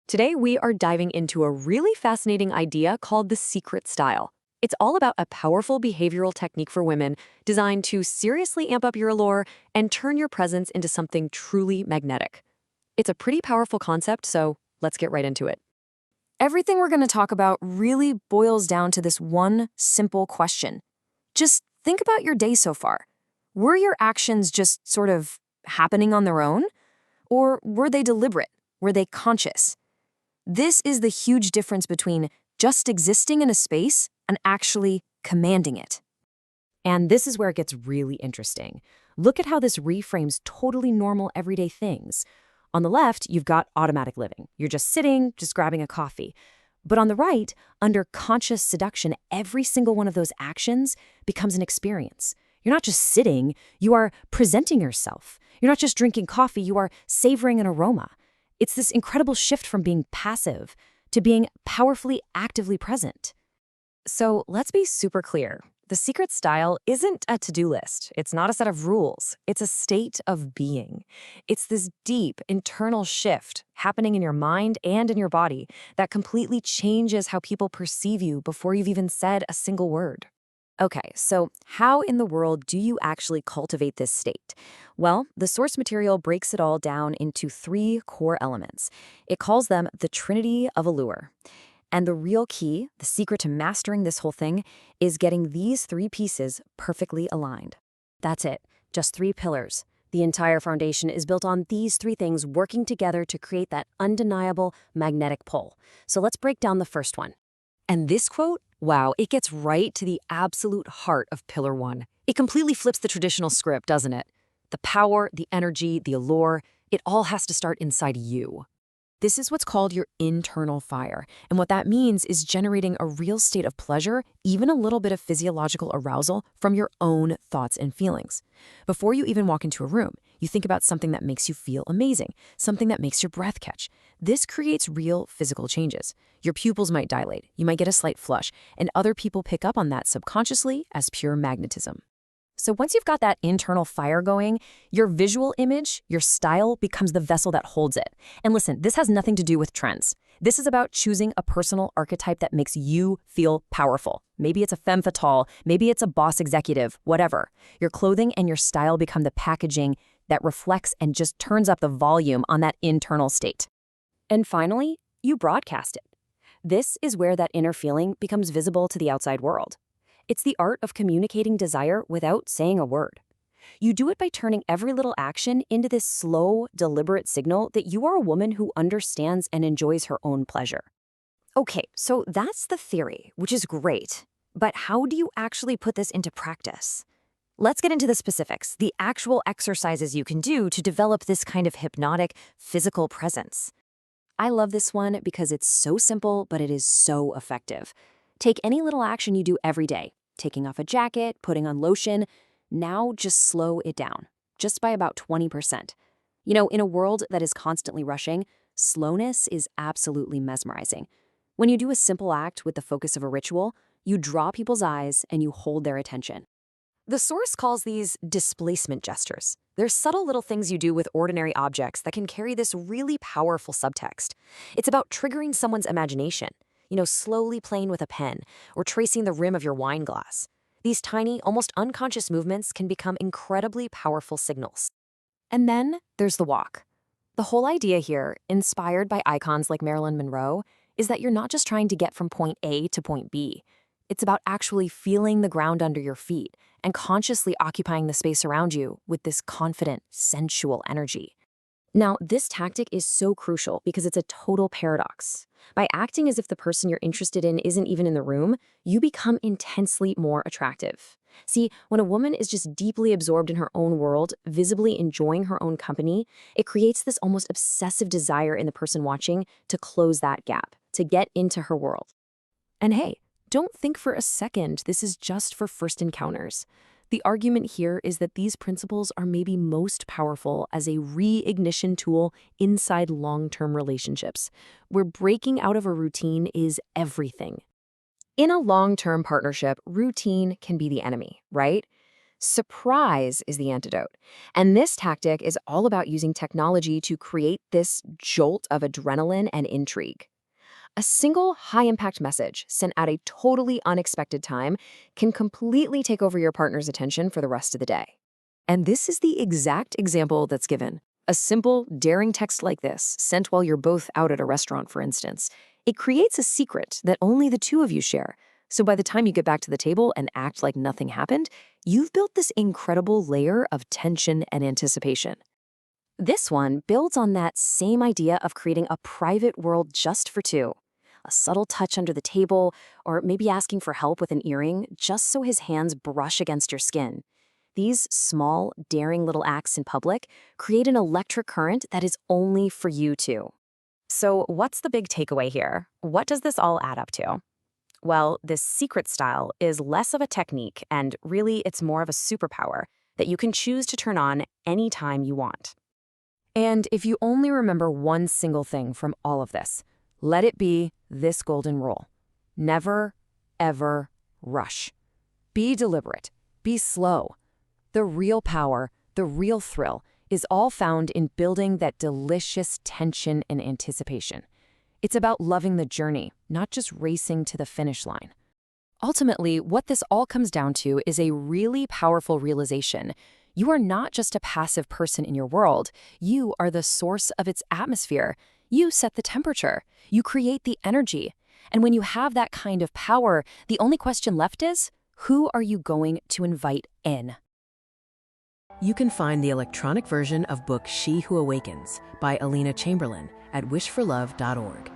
Today, we are diving into a really fascinating idea called the secret style. It's all about a powerful behavioral technique for women designed to seriously amp up your allure and turn your presence into something truly magnetic. It's a pretty powerful concept, so let's get right into it. Everything we're going to talk about really boils down to this one simple question. Just think about your day so far. Were your actions just sort of happening on their own? Or were they deliberate? Were they conscious? This is the huge difference between just existing in a space and actually commanding it. And this is where it gets really interesting. Look at how this reframes totally normal everyday things. On the left, you've got automatic living. You're just sitting, just grabbing a coffee. But on the right, under conscious seduction, every single one of those actions becomes an experience. You're not just sitting, you are presenting yourself. You're not just drinking coffee, you are savoring an aroma. It's this incredible shift from being passive to being powerfully, actively present. So let's be super clear. The secret style isn't a to-do list. It's not a set of rules. It's a state of being. It's this deep internal shift happening in your mind and in your body that completely changes how people perceive you before you've even said a single word. Okay, so how in the world do you actually cultivate this state? Well, the source material breaks it all down into 3 core elements. It calls them the Trinity of Allure. And the real key, the secret to mastering this whole thing, is getting these 3 pieces perfectly aligned. That's it, just 3 pillars. The entire foundation is built on these 3 things working together to create that undeniable magnetic pull. So let's break down the first one. And this quote, wow, it gets right to the absolute heart of Pillar 1. It completely flips the traditional script, doesn't it? The power, the energy, the allure, it all has to start inside you. This is what's called your internal fire, and what that means is generating a real state of pleasure, even a little bit of physiological arousal from your own thoughts and feelings. Before you even walk into a room, you think about something that makes you feel amazing, something that makes your breath catch. This creates real physical changes. Your pupils might dilate, you might get a slight flush, and other people pick up on that subconsciously as pure magnetism. So once you've got that internal fire going, your visual image, your style becomes the vessel that holds it. And listen, this has nothing to do with trends. This is about choosing a personal archetype that makes you feel powerful. Maybe it's a femme fatale, maybe it's a boss executive, whatever. Your clothing and your style become the packaging that reflects and just turns up the volume on that internal state. And finally, you broadcast it. This is where that inner feeling becomes visible to the outside world. It's the art of communicating desire without saying a word. You do it by turning every little action into this slow, deliberate signal that you are a woman who understands and enjoys her own pleasure. Okay, so that's the theory, which is great. But how do you actually put this into practice? Let's get into the specifics, the actual exercises you can do to develop this kind of hypnotic, physical presence. I love this one because it's so simple, but it is so effective. Take any little action you do every day, taking off a jacket, putting on lotion. Now just slow it down, just by about 20%. You know, in a world that is constantly rushing, slowness is absolutely mesmerizing. When you do a simple act with the focus of a ritual, you draw people's eyes and you hold their attention. The source calls these displacement gestures. They're subtle little things you do with ordinary objects that can carry this really powerful subtext. It's about triggering someone's imagination. Slowly playing with a pen or tracing the rim of your wine glass. These tiny, almost unconscious movements can become incredibly powerful signals. And then there's the walk. The whole idea here, inspired by icons like Marilyn Monroe, is that you're not just trying to get from point A to point B. It's about actually feeling the ground under your feet and consciously occupying the space around you with this confident, sensual energy. Now, this tactic is so crucial because it's a total paradox. By acting as if the person you're interested in isn't even in the room, you become intensely more attractive. See, when a woman is just deeply absorbed in her own world, visibly enjoying her own company, it creates this almost obsessive desire in the person watching to close that gap, to get into her world. And hey, don't think for a second this is just for first encounters. The argument here is that these principles are maybe most powerful as a re-ignition tool inside long-term relationships, where breaking out of a routine is everything. In a long-term partnership, routine can be the enemy, right? Surprise is the antidote. And this tactic is all about using technology to create this jolt of adrenaline and intrigue. A single high-impact message sent at a totally unexpected time can completely take over your partner's attention for the rest of the day. And this is the exact example that's given. A simple, daring text like this, sent while you're both out at a restaurant, for instance, it creates a secret that only the two of you share. So by the time you get back to the table and act like nothing happened, you've built this incredible layer of tension and anticipation. This one builds on that same idea of creating a private world just for two. A subtle touch under the table, or maybe asking for help with an earring just so his hands brush against your skin. These small, daring little acts in public create an electric current that is only for you two. So what's the big takeaway here? What does this all add up to? Well, this secret style is less of a technique, and really it's more of a superpower that you can choose to turn on anytime you want. And if you only remember one single thing from all of this, let it be this golden rule. Never, ever rush. Be deliberate. Be slow. The real power, the real thrill, is all found in building that delicious tension and anticipation. It's about loving the journey, not just racing to the finish line. Ultimately, what this all comes down to is a really powerful realization. You are not just a passive person in your world. You are the source of its atmosphere. You set the temperature. You create the energy. And when you have that kind of power, the only question left is, who are you going to invite in? You can find the electronic version of book She Who Awakens by Alina Chamberlain at wishforlove.org.